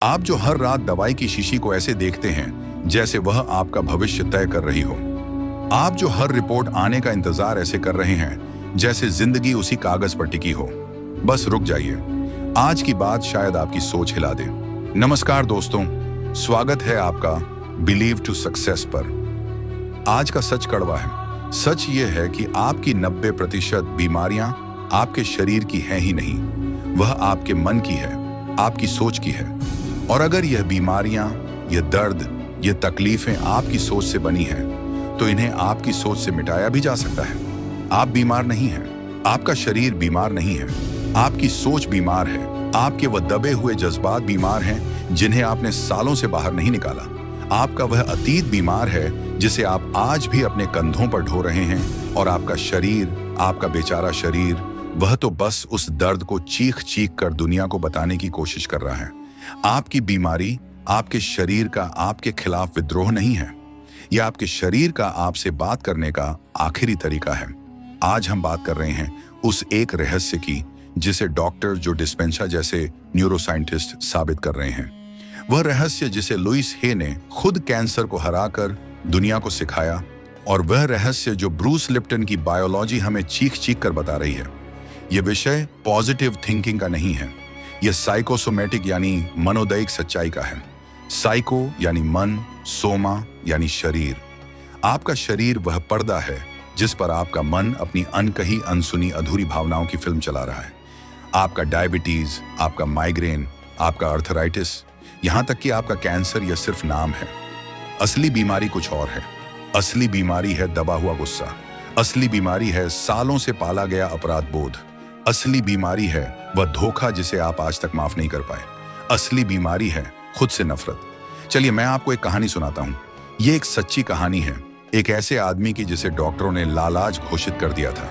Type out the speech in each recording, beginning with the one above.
आप जो हर रात दवाई की शीशी को ऐसे देखते हैं जैसे वह आपका भविष्य तय कर रही हो। आप जो हर रिपोर्ट आने का इंतजार ऐसे कर रहे हैं जैसे जिंदगी उसी कागज पर टिकी हो। बस रुक जाइए, आज की बात शायद आपकी सोच हिला दे। नमस्कार दोस्तों, स्वागत है आपका बिलीव टू सक्सेस पर। आज का सच कड़वा है। सच ये है कि आपकी 90% बीमारियां आपके शरीर की हैं ही नहीं, वह आपके मन की है, आपकी सोच की है। और अगर यह बीमारियां, यह दर्द, यह तकलीफें आपकी सोच से बनी हैं, तो इन्हें आपकी सोच से मिटाया भी जा सकता है। आप बीमार नहीं हैं, आपका शरीर बीमार नहीं है, आपकी सोच बीमार है। आपके वह दबे हुए जज्बात बीमार हैं जिन्हें आपने सालों से बाहर नहीं निकाला। आपका वह अतीत बीमार है जिसे आप आज भी अपने कंधों पर ढो रहे हैं। और आपका शरीर, आपका बेचारा शरीर, वह तो बस उस दर्द को चीख चीख कर दुनिया को बताने की कोशिश कर रहा है। आपकी बीमारी आपके शरीर का आपके खिलाफ विद्रोह नहीं है, यह आपके शरीर का आपसे बात करने का आखिरी तरीका है। आज हम बात कर रहे हैं उस एक रहस्य की जिसे डॉक्टर जो डिस्पेंसा जैसे न्यूरोसाइंटिस्ट साबित कर रहे हैं। वह रहस्य जिसे लुइस हे ने खुद कैंसर को हराकर दुनिया को सिखाया, और वह रहस्य जो ब्रूस लिप्टन की बायोलॉजी हमें चीख चीख कर बता रही है। यह विषय पॉजिटिव थिंकिंग का नहीं है, यह साइकोसोमेटिक यानी मनोदैहिक सच्चाई का है। साइको यानी मन, सोमा यानी शरीर। आपका शरीर वह पर्दा है जिस पर आपका मन अपनी अनकही, अनसुनी, अधूरी भावनाओं की फिल्म चला रहा है। आपका डायबिटीज, आपका माइग्रेन, आपका अर्थराइटिस, यहां तक कि आपका कैंसर यह सिर्फ नाम है। असली बीमारी कुछ और है। असली बीमारी है दबा हुआ गुस्सा। असली बीमारी है सालों से पाला गया अपराध बोध। असली बीमारी है वह धोखा जिसे आप आज तक माफ नहीं कर पाए। असली बीमारी है खुद से नफरत। चलिए मैं आपको एक कहानी सुनाता हूं। यह एक सच्ची कहानी है, एक ऐसे आदमी की जिसे डॉक्टरों ने लालाज घोषित कर दिया था।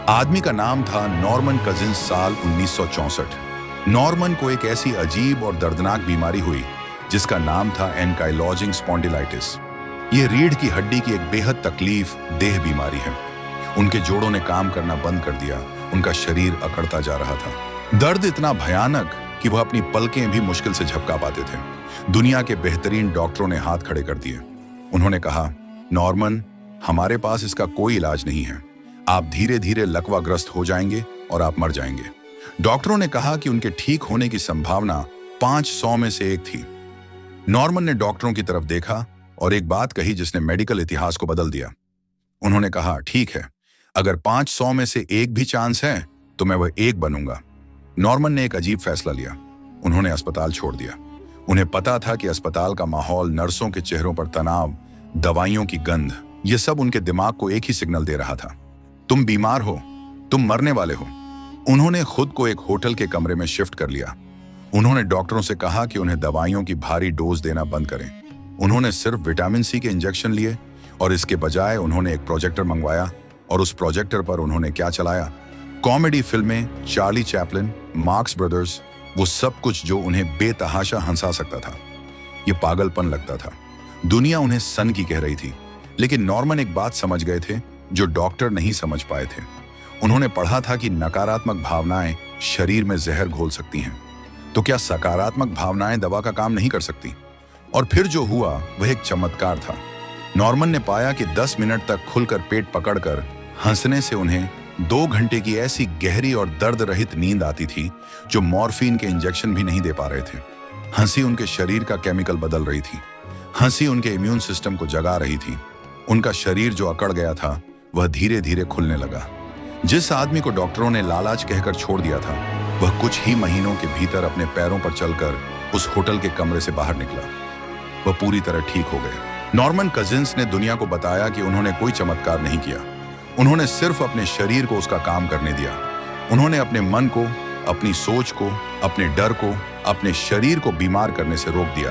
आदमी का नाम था नॉर्मन कजिंस। साल 1964। नॉर्मन को एक ऐसी अजीब और दर्दनाक बीमारी हुई जिसका नाम था एनकाइलॉजिंग स्पॉन्डिलाइटिस। यह रीढ़ की हड्डी की एक बेहद तकलीफ देह बीमारी है। उनके जोड़ों ने काम करना बंद कर दिया, उनका शरीर अकड़ता जा रहा था। दर्द इतना भयानक कि वह अपनी पलकें भी मुश्किल से झपका पाते थे। दुनिया के बेहतरीन डॉक्टरों ने हाथ खड़े कर दिए। उन्होंने कहा, नॉर्मन, हमारे पास इसका कोई इलाज नहीं है। आप धीरे धीरे लकवाग्रस्त हो जाएंगे और आप मर जाएंगे। डॉक्टरों ने कहा कि उनके ठीक होने की संभावना 500 में से एक थी। नॉर्मन ने डॉक्टरों की तरफ देखा और एक बात कही जिसने मेडिकल इतिहास को बदल दिया। उन्होंने कहा, ठीक है, अगर 500 में से एक भी चांस है तो मैं वह एक बनूंगा। नॉर्मन ने एक अजीब फैसला लिया। उन्होंने अस्पताल छोड़ दिया। उन्हें पता था कि अस्पताल का माहौल, नर्सों के चेहरों पर तनाव, दवाइयों की गंध, यह सब उनके दिमाग को एक ही सिग्नल दे रहा था, तुम बीमार हो, तुम मरने वाले हो। उन्होंने खुद को एक होटल के कमरे में शिफ्ट कर लिया। उन्होंने डॉक्टरों से कहा कि उन्हें दवाइयों की भारी डोज देना बंद करें। उन्होंने सिर्फ विटामिन सी के इंजेक्शन लिए और इसके बजाय उन्होंने एक प्रोजेक्टर मंगवाया। और उस प्रोजेक्टर पर उन्होंने क्या चलाया? कॉमेडी फिल्में, चार्ली चैपलिन, मार्क्स ब्रदर्स, वो सब कुछ जो उन्हें बेतहाशा हंसा सकता था। ये पागलपन लगता था। दुनिया उन्हें सन की कह रही थी। लेकिन नॉर्मन एक बात समझ गए थे जो डॉक्टर नहीं समझ पाए थे। उन्होंने पढ़ा था कि नकारात्मक भावनाएं शरीर में जहर घोल सकती हैं, तो क्या सकारात्मक भावनाएं दवा का काम नहीं कर सकती? और फिर जो हुआ वह एक चमत्कार था। नॉर्मन ने पाया कि 10 मिनट तक खुलकर पेट पकड़कर हंसने से उन्हें 2 घंटे की ऐसी गहरी और दर्द रहित नींद आती थी जो मॉर्फिन के इंजेक्शन भी नहीं दे पा रहे थे। हंसी उनके शरीर का केमिकल बदल रही थी। हंसी उनके इम्यून सिस्टम को जगा रही थी। उनका शरीर जो अकड़ गया था वह धीरे धीरे खुलने लगा। जिस आदमी को डॉक्टरों ने लालाच कहकर छोड़ दिया था, वह कुछ ही महीनों के भीतर अपने पैरों पर चलकर उस होटल के कमरे से बाहर निकला। वह पूरी तरह ठीक हो गए। नॉर्मन कजिंस ने दुनिया को बताया कि उन्होंने कोई चमत्कार नहीं किया। उन्होंने सिर्फ अपने शरीर को उसका काम करने दिया। उन्होंने अपने मन को, अपनी सोच को, अपने डर को, अपने शरीर को बीमार करने से रोक दिया।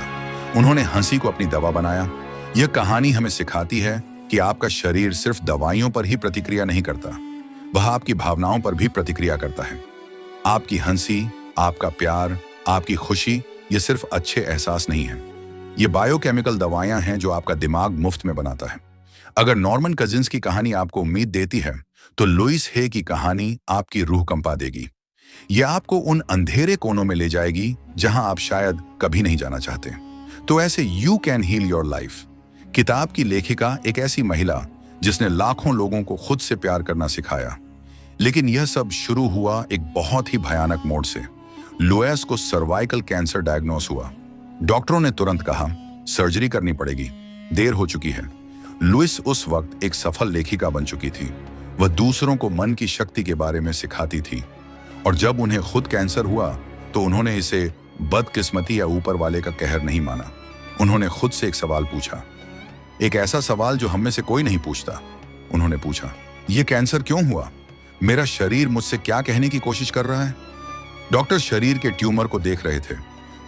उन्होंने हंसी को अपनी दवा बनाया। यह कहानी हमें सिखाती है कि आपका शरीर सिर्फ दवाइयों पर ही प्रतिक्रिया नहीं करता, वह आपकी भावनाओं पर भी प्रतिक्रिया करता है। आपकी हंसी, आपका प्यार, आपकी खुशी, ये सिर्फ अच्छे एहसास नहीं है, ये बायोकेमिकल दवाइयां हैं जो आपका दिमाग मुफ्त में बनाता है। अगर नॉर्मन कजिंस की कहानी आपको उम्मीद देती है, तो लुइस हे की कहानी आपकी रूह कंपा देगी। यह आपको उन अंधेरे कोनों में ले जाएगी जहां आप शायद कभी नहीं जाना चाहते। तो ऐसे you can heal your life किताब की लेखिका एक ऐसी महिला जिसने लाखों लोगों को खुद से प्यार करना सिखाया। लेकिन यह सब शुरू हुआ एक बहुत ही भयानक मोड़ से। लुइस को सर्वाइकल कैंसर डायग्नोस हुआ। डॉक्टरों ने तुरंत कहा सर्जरी करनी पड़ेगी, देर हो चुकी है। लुइस उस वक्त एक सफल लेखिका बन चुकी थी। वह दूसरों को मन की शक्ति के बारे में सिखाती थी। और जब उन्हें खुद कैंसर हुआ तो उन्होंने इसे बदकिस्मती या ऊपर वाले का कहर नहीं माना। उन्होंने खुद से एक सवाल पूछा, एक ऐसा सवाल जो हम में से कोई नहीं पूछता। उन्होंने पूछा, यह कैंसर क्यों हुआ? मेरा शरीर मुझसे क्या कहने की कोशिश कर रहा है? डॉक्टर शरीर के ट्यूमर को देख रहे थे।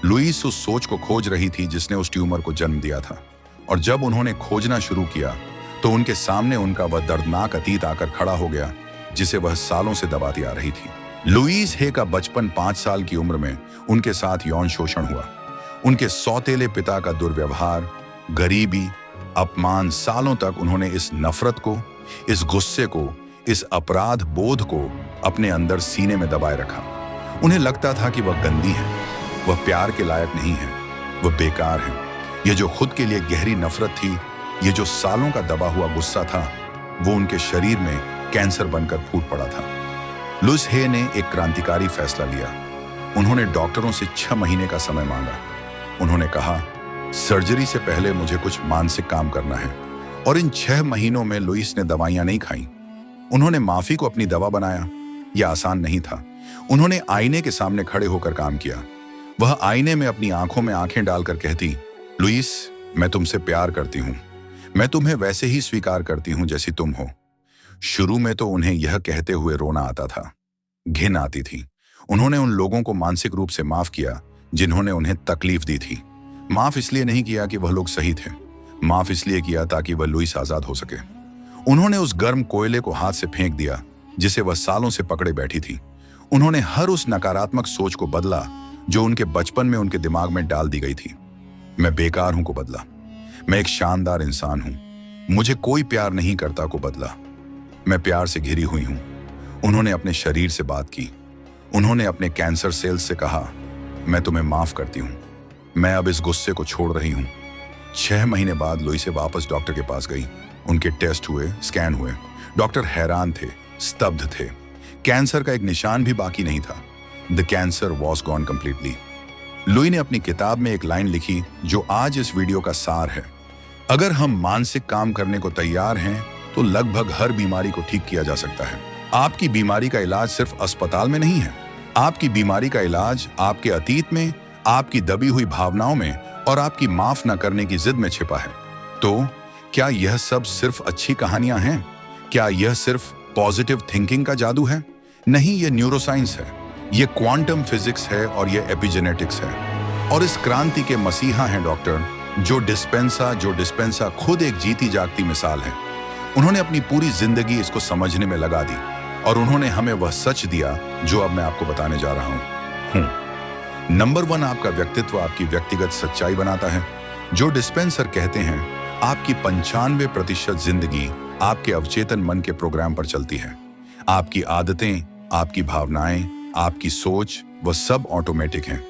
लुइस उस सोच को खोज रही थी जिसने उस ट्यूमर को जन्म दिया था। और जब उन्होंने खोजना शुरू किया तो उनके सामने उनका वह दर्दनाक अतीत आकर खड़ा हो गया जिसे वह सालों से दबाती आ रही थी। लुइस हे का बचपन 5 साल की उम्र में उनके साथ यौन शोषण हुआ। उनके सौतेले पिता का दुर्व्यवहार, गरीबी, अपमान, सालों तक उन्होंने इस नफरत को, इस गुस्से को, इस अपराध बोध को अपने अंदर सीने में दबाए रखा। उन्हें लगता था कि वह गंदी है, वह प्यार के लायक नहीं है, वह बेकार है। यह जो खुद के लिए गहरी नफरत थी, यह जो सालों का दबा हुआ गुस्सा था, वो उनके शरीर में कैंसर बनकर फूट पड़ा था। लुइस हे ने एक क्रांतिकारी फैसला लिया। उन्होंने डॉक्टरों से 6 महीने का समय मांगा। उन्होंने कहा, सर्जरी से पहले मुझे कुछ मानसिक काम करना है। और इन 6 महीनों में लुइस ने दवाइयां नहीं खाई। उन्होंने माफी को अपनी दवा बनाया। यह आसान नहीं था। उन्होंने आईने के सामने खड़े होकर काम किया। वह आईने में अपनी आंखों में आंखें डालकर कहती, लुइस, मैं तुमसे प्यार करती हूं। मैं तुम्हें वैसे ही स्वीकार करती हूं जैसी तुम हो। शुरू में तो उन्हें यह कहते हुए रोना आता था, घिन आती थी। उन्होंने उन लोगों को मानसिक रूप से माफ किया जिन्होंने उन्हें तकलीफ दी थी। माफ इसलिए नहीं किया कि वह लोग सही थे, माफ इसलिए किया ताकि वह लुइस आजाद हो सके। उन्होंने उस गर्म कोयले को हाथ से फेंक दिया जिसे वह सालों से पकड़े बैठी थी। उन्होंने हर उस नकारात्मक सोच को बदला जो उनके बचपन में उनके दिमाग में डाल दी गई थी। मैं बेकार हूं को बदला। मैं एक शानदार इंसान हूं, मुझे कोई प्यार नहीं करता को बदला। मैं प्यार से घिरी हुई हूं। उन्होंने अपने शरीर से बात की। उन्होंने अपने कैंसर सेल्स से कहा, मैं तुम्हें माफ करती हूं। मैं अब इस गुस्से को छोड़ रही हूं। 6 महीने बाद लुइस वापस डॉक्टर के पास गई। उनके टेस्ट हुए, स्कैन हुए। डॉक्टर हैरान थे, स्तब्ध थे। कैंसर का एक निशान भी बाकी नहीं था। The cancer was gone completely. Louis ने अपनी किताब में एक लाइन लिखी जो आज इस वीडियो का सार है। अगर हम मानसिक काम करने को तैयार हैं तो लगभग हर बीमारी को ठीक किया जा सकता है। आपकी बीमारी का इलाज सिर्फ अस्पताल में नहीं है। आपकी बीमारी का इलाज आपके अतीत में, आपकी दबी हुई भावनाओं में और आपकी माफ न करने की जिद में छिपा है। तो क्या यह सब सिर्फ अच्छी कहानियां हैं? क्या यह सिर्फ पॉजिटिव थिंकिंग का जादू है? नहीं, यह न्यूरोसाइंस है, यह क्वांटम फिजिक्स है और यह एपिजेनेटिक्स है। और इस क्रांति के मसीहा हैं डॉक्टर जो डिस्पेंसा खुद एक जीती जागती मिसाल है। उन्होंने अपनी पूरी जिंदगी इसको समझने में लगा दी और उन्होंने हमें वह सच दिया जो अब मैं आपको बताने जा रहा हूं। नंबर 1, आपका व्यक्तित्व आपकी व्यक्तिगत सच्चाई बनाता है। जो डिस्पेंसर कहते हैं आपकी 95% जिंदगी आपके अवचेतन मन के प्रोग्राम पर चलती है। आपकी आदतें, आपकी भावनाएं, आपकी सोच, वह सब ऑटोमेटिक हैं।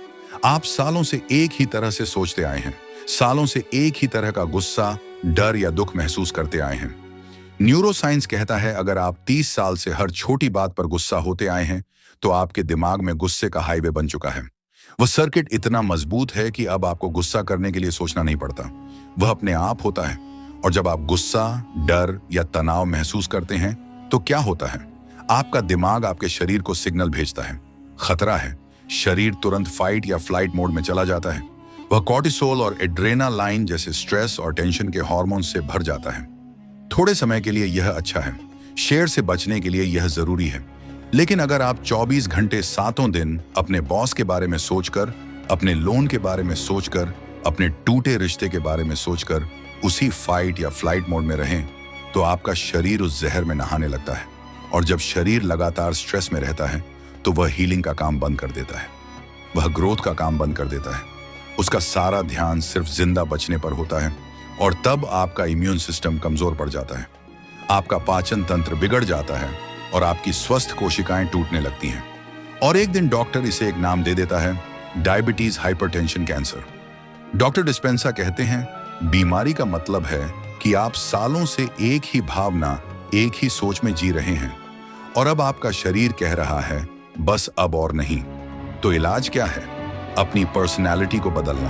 आप सालों से एक ही तरह से सोचते आए हैं, सालों से एक ही तरह का गुस्सा, डर या दुख महसूस करते आए हैं। न्यूरोसाइंस कहता है अगर आप 30 साल से हर छोटी बात पर गुस्सा होते आए हैं तो आपके दिमाग में गुस्से का हाईवे बन चुका है। वह सर्किट इतना मजबूत है कि अब आपको गुस्सा करने के लिए सोचना नहीं पड़ता, वह अपने आप होता है। और जब आप गुस्सा, डर या तनाव महसूस करते हैं तो क्या होता है? आपका दिमाग आपके शरीर को सिग्नल भेजता है, खतरा है। शरीर तुरंत फाइट या फ्लाइट मोड में चला जाता है। वह कॉर्टिसोल और एड्रेनालाइन जैसे स्ट्रेस और टेंशन के हार्मोन से भर जाता है। थोड़े समय के लिए यह अच्छा है, शेर से बचने के लिए यह जरूरी है। लेकिन अगर आप 24 घंटे 7 दिन अपने बॉस के बारे में सोचकर, अपने लोन के बारे में सोचकर, अपने टूटे रिश्ते के बारे में सोचकर उसी फाइट या फ्लाइट मोड में रहें तो आपका शरीर उस जहर में नहाने लगता है। और जब शरीर लगातार स्ट्रेस में रहता है तो वह हीलिंग का काम बंद कर देता है, वह ग्रोथ का काम बंद कर देता है। उसका सारा ध्यान सिर्फ जिंदा बचने पर होता है। और तब आपका इम्यून सिस्टम कमजोर पड़ जाता है, आपका पाचन तंत्र बिगड़ जाता है और आपकी स्वस्थ कोशिकाएं टूटने लगती हैं। और एक दिन डॉक्टर इसे एक नाम दे देता है, डायबिटीज, हाइपरटेंशन, कैंसर। डॉक्टर डिस्पेंसा कहते हैं, बीमारी का मतलब है कि आप सालों से एक ही भावना, एक ही सोच में जी रहे हैं और अब आपका शरीर कह रहा है बस अब और नहीं। तो इलाज क्या है? अपनी पर्सनैलिटी को बदलना,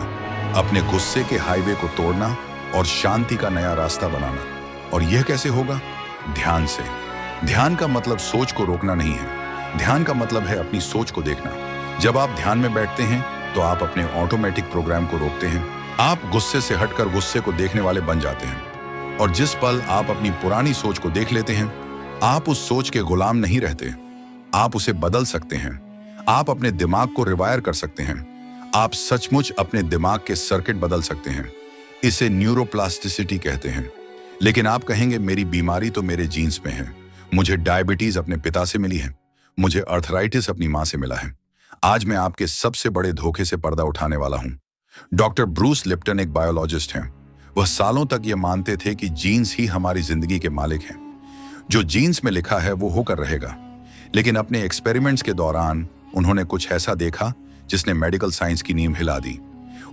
अपने गुस्से के हाईवे को तोड़ना और शांति का नया रास्ता बनाना। और यह कैसे होगा? ध्यान से। ध्यान का मतलब सोच को रोकना नहीं है, ध्यान का मतलब है अपनी सोच को देखना। जब आप ध्यान में बैठते हैं तो आप अपने ऑटोमेटिक प्रोग्राम को रोकते हैं। आप गुस्से से हटकर गुस्से को देखने वाले बन जाते हैं। और जिस पल आप अपनी पुरानी सोच को देख लेते हैं, आप उस सोच के गुलाम नहीं रहते, आप उसे बदल सकते हैं। आप अपने दिमाग को रिवायर कर सकते हैं। आप सचमुच अपने दिमाग के सर्किट बदल सकते हैं। इसे न्यूरोप्लास्टिसिटी कहते हैं। लेकिन आप कहेंगे, मेरी बीमारी तो मेरे जीन्स में है, मुझे डायबिटीज अपने पिता से मिली है, मुझे अर्थराइटिस अपनी मां से मिला है। आज मैं आपके सबसे बड़े धोखे से पर्दा उठाने वाला हूं। डॉक्टर ब्रूस लिप्टन एक बायोलॉजिस्ट हैं। वह सालों तक ये मानते थे कि जीन्स ही हमारी जिंदगी के मालिक हैं। जो जीन्स में लिखा है वो होकर रहेगा। लेकिन अपने एक्सपेरिमेंट्स के दौरान उन्होंने कुछ ऐसा देखा जिसने मेडिकल साइंस की नींव हिला दी।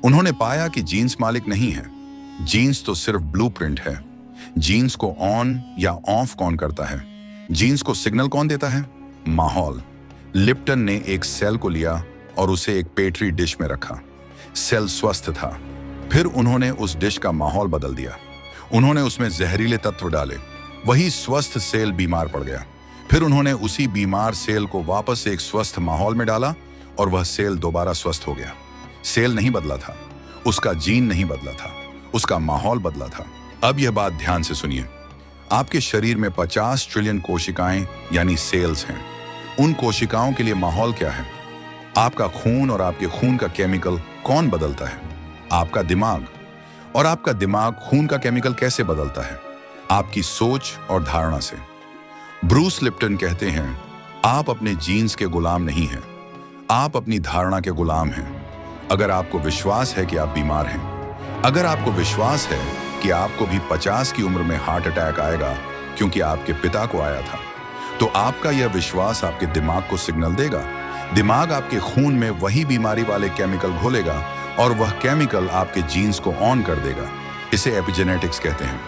उन्होंने पाया कि जीन्स मालिक नहीं है, जीन्स तो सिर्फ ब्लूप्रिंट है। जीन्स को ऑन या ऑफ कौन करता है? जीन्स को सिग्नल कौन देता है? माहौल। लिप्टन ने एक सेल को लिया और उसे एक पेट्री डिश में रखा। सेल स्वस्थ था। फिर उन्होंने उस डिश का माहौल बदल दिया। उन्होंने उसमें जहरीले तत्व डाले। वही स्वस्थ सेल बीमार पड़ गया। फिर उन्होंने उसी बीमार सेल को वापस एक स्वस्थ माहौल में डाला और वह सेल दोबारा स्वस्थ हो गया। सेल नहीं बदला था, उसका जीन नहीं बदला था, उसका माहौल बदला था। अब यह बात ध्यान से सुनिए। आपके शरीर में 50 ट्रिलियन कोशिकाएं यानी सेल्स हैं। उन कोशिकाओं के लिए माहौल क्या है? आपका खून। और आपके खून का केमिकल कौन बदलता है? आपका दिमाग। और आपका दिमाग खून का केमिकल कैसे बदलता है? आपकी सोच और धारणा से। ब्रूस लिप्टन कहते हैं, आप अपने जीन्स के गुलाम नहीं हैं, आप अपनी धारणा के गुलाम हैं। अगर आपको विश्वास है कि आप बीमार हैं, अगर आपको विश्वास है कि आपको भी 50 की उम्र में हार्ट अटैक आएगा क्योंकि आपके पिता को आया था, तो आपका यह विश्वास आपके दिमाग को सिग्नल देगा। दिमाग आपके खून में वही बीमारी वाले केमिकल घोलेगा और वह केमिकल आपके जीन्स को ऑन कर देगा। इसे एपिजेनेटिक्स कहते हैं।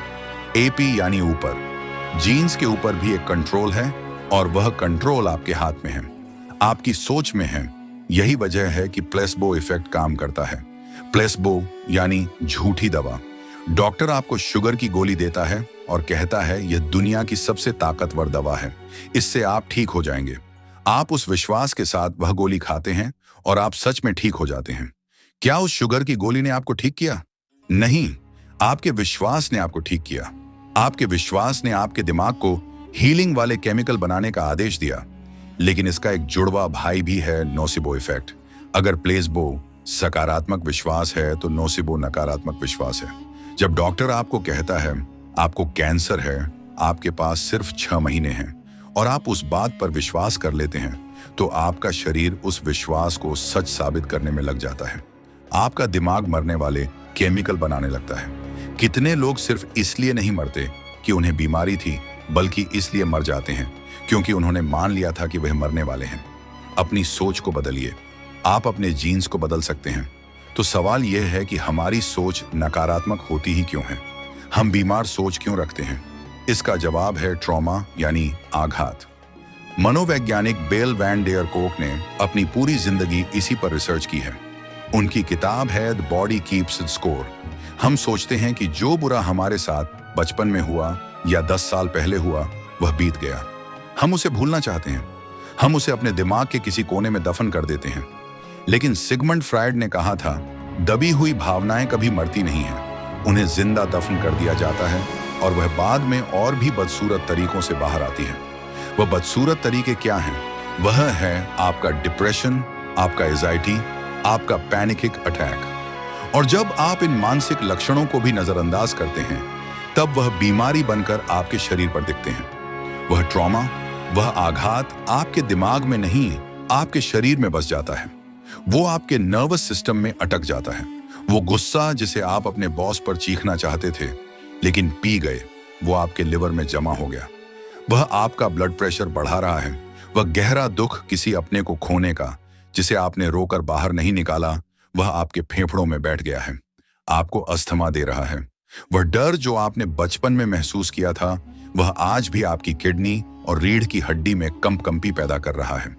एपी यानी ऊपर। जीन्स के ऊपर भी एक कंट्रोल है और वह कंट्रोल आपके हाथ में है, आपकी सोच में है। यही वजह है कि प्लेसबो इफेक्ट काम करता है। प्लेसबो यानी झूठी दवा। डॉक्टर आपको शुगर की गोली देता है और कहता है यह दुनिया की सबसे ताकतवर दवा है, इससे आप ठीक हो जाएंगे। आप उस विश्वास के साथ वह गोली खाते हैं और आप सच में ठीक हो जाते हैं। क्या उस शुगर की गोली ने आपको ठीक किया? नहीं, आपके विश्वास ने आपको ठीक किया। आपके विश्वास ने आपके दिमाग को हीलिंग वाले केमिकल बनाने का आदेश दिया। लेकिन इसका एक जुड़वा भाई भी है, नोसिबो इफेक्ट। अगर प्लेसबो सकारात्मक विश्वास है तो नोसिबो नकारात्मक विश्वास है। जब डॉक्टर आपको कहता है आपको कैंसर है, आपके पास सिर्फ 6 महीने हैं, और आप उस बात पर विश्वास कर लेते हैं, तो आपका शरीर उस विश्वास को सच साबित करने में लग जाता है। आपका दिमाग मरने वाले केमिकल बनाने लगता है। कितने लोग सिर्फ इसलिए नहीं मरते कि उन्हें बीमारी थी, बल्कि इसलिए मर जाते हैं क्योंकि उन्होंने मान लिया था कि वह मरने वाले हैं। अपनी सोच को बदलिए। आप अपने जीन्स को बदल सकते हैं। तो सवाल यह है कि हमारी सोच नकारात्मक होती ही क्यों है? हम बीमार सोच क्यों रखते हैं? इसका जवाब है ट्रॉमा यानी आघात। मनोवैज्ञानिक बेल वैन डेयर कोक ने अपनी पूरी जिंदगी इसी पर रिसर्च की है। उनकी किताब है the body keeps it's score. हम सोचते हैं कि जो बुरा हमारे साथ बचपन में हुआ या 10 साल पहले हुआ वह बीत गया। हम उसे भूलना चाहते हैं। हम उसे अपने दिमाग के किसी कोने में दफन कर देते हैं। लेकिन सिगमंड फ्रायड ने कहा था, दबी हुई भावनाएं कभी मरती नहीं हैं, उन्हें जिंदा दफन कर दिया जाता है और वह बाद में और भी बदसूरत तरीकों से बाहर आती है। वह बदसूरत तरीके क्या हैं? वह है आपका डिप्रेशन, आपका एंजाइटी, आपका पैनिक अटैक। और जब आप इन मानसिक लक्षणों को भी नजरअंदाज करते हैं, तब वह बीमारी बनकर आपके शरीर पर दिखते हैं। वह ट्रॉमा, वह आघात आपके दिमाग में नहीं, आपके शरीर में बस जाता है। वो आपके नर्वस सिस्टम में अटक जाता है। वो गुस्सा जिसे आप अपने बॉस पर चीखना चाहते थे लेकिन पी गए, वो आपके लिवर में जमा हो गया। वह आपका ब्लड प्रेशर बढ़ा रहा है, वह गहरा दुख किसी अपने को खोने का, जिसे आपने रोकर बाहर नहीं निकाला, वह आपके फेफड़ों में बैठ गया है, आपको अस्थमा दे रहा है। वह डर जो आपने बचपन में महसूस किया था, वह आज भी आपकी किडनी और रीढ़ की हड्डी में कंपकंपी पैदा कर रहा है।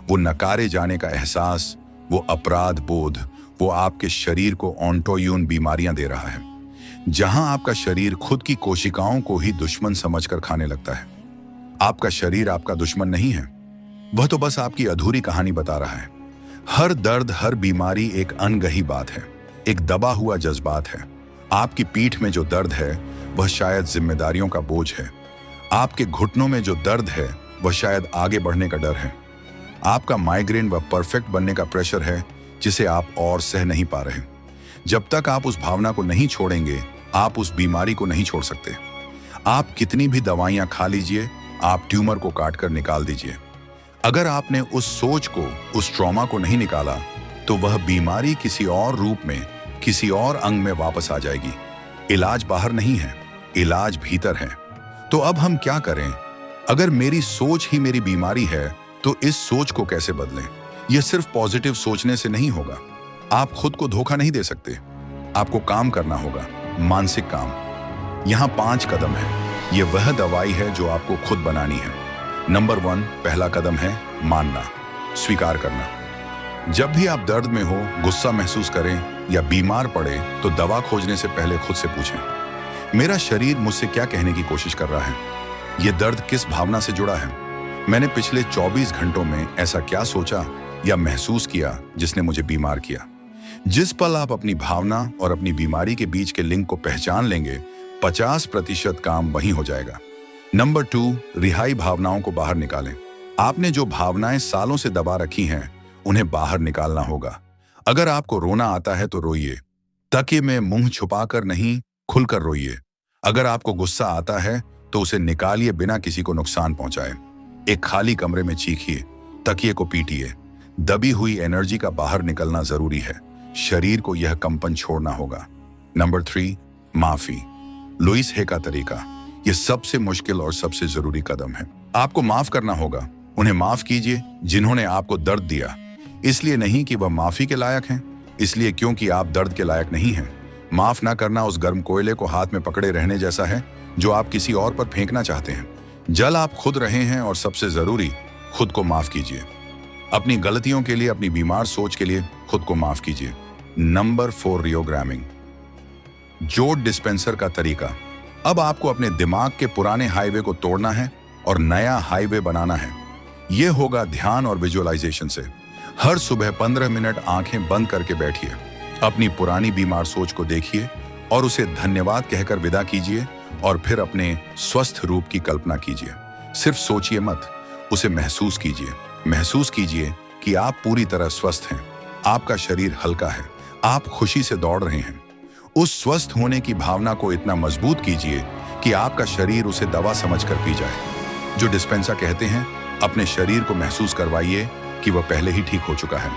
वो नकारे जाने का एहसास, वो अपराध बोध, वो आपके शरीर को ऑटोइम्यून बीमारियां दे रहा है। जहां आपका शरीर खुद की कोशिकाओं को ही दुश्मन समझकर खाने लगता है। आपका शरीर आपका दुश्मन नहीं है, वह तो बस आपकी अधूरी कहानी बता रहा है। हर दर्द, हर बीमारी एक अनगही बात है, एक दबा हुआ जज्बात है। आपकी पीठ में जो दर्द है वह शायद जिम्मेदारियों का बोझ है। आपके घुटनों में जो दर्द है वह शायद आगे बढ़ने का डर है। आपका माइग्रेन वह परफेक्ट बनने का प्रेशर है जिसे आप और सह नहीं पा रहे। जब तक आप उस भावना को नहीं छोड़ेंगे, आप उस बीमारी को नहीं छोड़ सकते। आप कितनी भी दवाइयां खा लीजिए, आप ट्यूमर को काट कर निकाल दीजिए, अगर आपने उस सोच को, उस ट्रॉमा को नहीं निकाला, तो वह बीमारी किसी और रूप में, किसी और अंग में वापस आ जाएगी। इलाज बाहर नहीं है, इलाज भीतर है। तो अब हम क्या करें? अगर मेरी सोच ही मेरी बीमारी है, तो इस सोच को कैसे बदलें? यह सिर्फ पॉजिटिव सोचने से नहीं होगा। आप खुद को धोखा नहीं दे सकते। आपको काम करना होगा, मानसिक काम। यहाँ 5 कदम है। ये वह दवाई है जो आपको खुद बनानी है। नंबर 1, पहला कदम है मानना, स्वीकार करना। जब भी आप दर्द में हो, गुस्सा महसूस करें या बीमार पड़े, तो दवा खोजने से पहले खुद से पूछें, मेरा शरीर मुझसे क्या कहने की कोशिश कर रहा है? यह दर्द किस भावना से जुड़ा है? मैंने पिछले 24 घंटों में ऐसा क्या सोचा या महसूस किया जिसने मुझे बीमार किया? जिस पल आप अपनी भावना और अपनी बीमारी के बीच के लिंक को पहचान लेंगे, 50% काम वहीं हो जाएगा। नंबर 2, रिहाई भावनाओं को बाहर निकालें। आपने जो भावनाएं सालों से दबा रखी हैं, उन्हें बाहर निकालना होगा। अगर आपको रोना आता है तो रोइए, तकिए में मुंह छुपाकर नहीं, खुलकर रोइए। अगर आपको गुस्सा आता है तो उसे निकालिए बिना किसी को नुकसान पहुंचाए। एक खाली कमरे में चीखिए, तकिए को पीटिए। दबी हुई एनर्जी का बाहर निकलना जरूरी है। शरीर को यह कंपन छोड़ना होगा। नंबर 3, माफी। लुइस हे का तरीका, यह सबसे मुश्किल और सबसे जरूरी कदम है। आपको माफ करना होगा। उन्हें माफ कीजिए जिन्होंने आपको दर्द दिया। इसलिए नहीं कि वह माफी के लायक हैं, इसलिए क्योंकि आप दर्द के लायक नहीं हैं। माफ ना करना उस गर्म कोयले को हाथ में पकड़े रहने जैसा है जो आप किसी और पर फेंकना चाहते हैं। जल आप खुद रहे हैं और सबसे जरूरी, खुद को माफ कीजिए। अपनी गलतियों के लिए, अपनी बीमार सोच के लिए खुद को माफ कीजिए। नंबर 4, रियोग्रामिंग, जोड़ डिस्पेंसर का तरीका। अब आपको अपने दिमाग के पुराने हाईवे को तोड़ना है और नया हाईवे बनाना है। यह होगा ध्यान और विजुअलाइजेशन से। हर सुबह 15 मिनट आंखें बंद करके बैठिए, अपनी पुरानी बीमार सोच को देखिए और उसे धन्यवाद कहकर विदा कीजिए, और फिर अपने स्वस्थ रूप की कल्पना कीजिए। सिर्फ सोचिए मत, उसे महसूस कीजिए। महसूस कीजिए कि आप पूरी तरह स्वस्थ हैं, आपका शरीर हल्का है, आप खुशी से दौड़ रहे हैं। उस स्वस्थ होने की भावना को इतना मजबूत कीजिए कि आपका शरीर उसे दवा समझकर पी जाए। जो डिस्पेंसा कहते हैं, अपने शरीर को महसूस करवाइए कि वह पहले ही ठीक हो चुका है।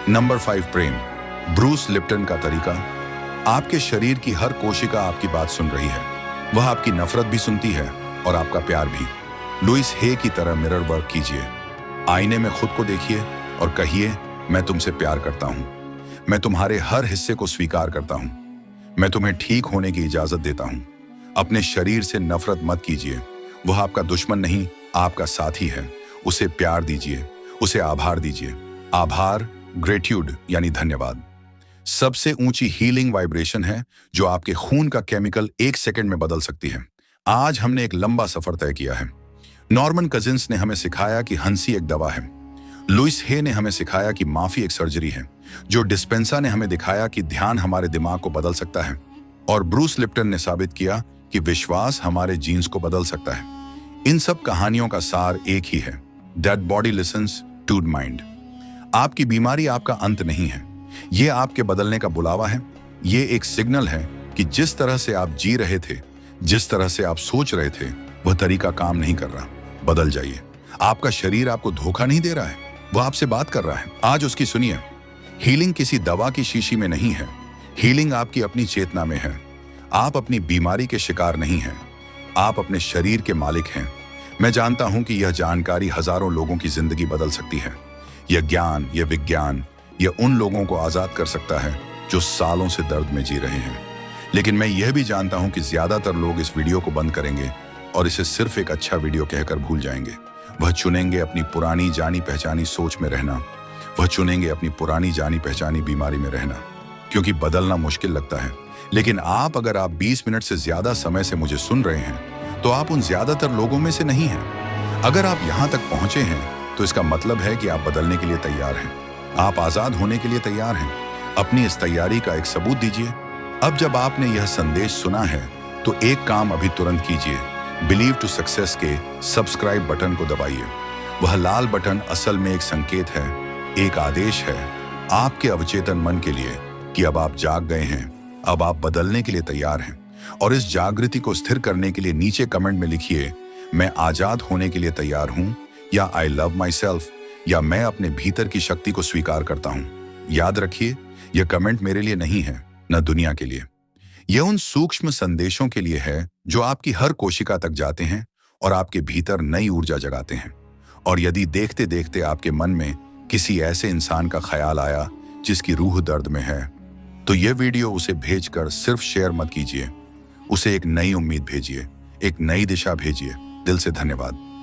नंबर 5, प्रेम। ब्रूस लिप्टन का तरीका। आपके शरीर की हर कोशिका आपकी बात सुन रही है। वह आपकी नफरत भी सुनती है और आपका प्यार भी। लुइस हे की तरह मिरर वर्क कीजिए। आईने में खुद को देखिए और कहिए, मैं तुमसे प्यार करता हूं, मैं तुम्हारे हर हिस्से को स्वीकार करता हूं, मैं तुम्हें ठीक होने की इजाजत देता हूं। अपने शरीर से नफरत मत कीजिए, वह आपका दुश्मन नहीं, आपका साथी है। उसे प्यार दीजिए, उसे आभार दीजिए। आभार, ग्रेट्यूड यानी धन्यवाद, सबसे ऊंची हीलिंग वाइब्रेशन है जो आपके खून का केमिकल 1 सेकंड में बदल सकती है। आज हमने एक लंबा सफर तय किया है। नॉर्मन कजिन्स ने हमें सिखाया कि हंसी एक दवा है। लुइस हे ने हमें सिखाया कि माफी एक सर्जरी है। जो डिस्पेंसा ने हमें दिखाया कि ध्यान हमारे दिमाग को बदल सकता है। और ब्रूस लिप्टन ने साबित किया कि विश्वास हमारे जीन्स को बदल सकता है। इन सब कहानियों का सार एक ही है, that body listens to mind. आपकी बीमारी आपका अंत नहीं है, ये आपके बदलने का बुलावा है। ये एक सिग्नल है कि जिस तरह से आप जी रहे थे, जिस तरह से आप सोच रहे थे, वह तरीका काम नहीं कर रहा। बदल जाइए। आपका शरीर आपको धोखा नहीं दे रहा है, वह आपसे बात कर रहा है। आज उसकी सुनिए। हीलिंग किसी दवा की शीशी में नहीं है, हीलिंग आपकी अपनी चेतना में है। आप अपनी बीमारी के शिकार नहीं हैं, आप अपने शरीर के मालिक हैं। मैं जानता हूं कि यह जानकारी हजारों लोगों की जिंदगी बदल सकती है। यह ज्ञान, यह विज्ञान, यह उन लोगों को आजाद कर सकता है जो सालों से दर्द में जी रहे हैं। लेकिन मैं यह भी जानता हूं कि ज्यादातर लोग इस वीडियो को बंद करेंगे और इसे सिर्फ एक अच्छा वीडियो कहकर भूल जाएंगे। वह चुनेंगे अपनी पुरानी जानी पहचानी सोच में रहना। वह चुनेंगे अपनी पुरानी जानी पहचानी बीमारी में रहना, क्योंकि बदलना मुश्किल लगता है। लेकिन अगर आप 20 मिनट से ज्यादा समय से मुझे सुन रहे हैं, तो आप उन ज्यादातर लोगों में से नहीं हैं। अगर आप यहां तक पहुंचे हैं, तो इसका मतलब है कि आप बदलने के लिए तैयार हैं। आप आजाद होने के लिए तैयार हैं। अपनी इस तैयारी का एक सबूत दीजिए। अब जब आपने यह संदेश सुना है, तो एक काम अभी तुरंत कीजिए। बिलीव टू सक्सेस के सब्सक्राइब बटन को दबाइए। वह लाल बटन असल में एक संकेत है, एक आदेश है आपके अवचेतन मन के लिए कि अब आप जाग गए हैं, अब आप बदलने के लिए तैयार हैं। और इस जागृति को स्थिर करने के लिए नीचे कमेंट में लिखिए, मैं आजाद होने के लिए तैयार हूं, या आई लव माई सेल्फ, या मैं अपने भीतर की शक्ति को स्वीकार करता हूं। याद रखिए, यह कमेंट मेरे लिए नहीं है, न दुनिया के लिए। यह उन सूक्ष्म संदेशों के लिए है जो आपकी हर कोशिका तक जाते हैं और आपके भीतर नई ऊर्जा जगाते हैं। और यदि देखते देखते आपके मन में किसी ऐसे इंसान का ख्याल आया जिसकी रूह दर्द में है, तो यह वीडियो उसे भेजकर सिर्फ शेयर मत कीजिए, उसे एक नई उम्मीद भेजिए, एक नई दिशा भेजिए। दिल से धन्यवाद।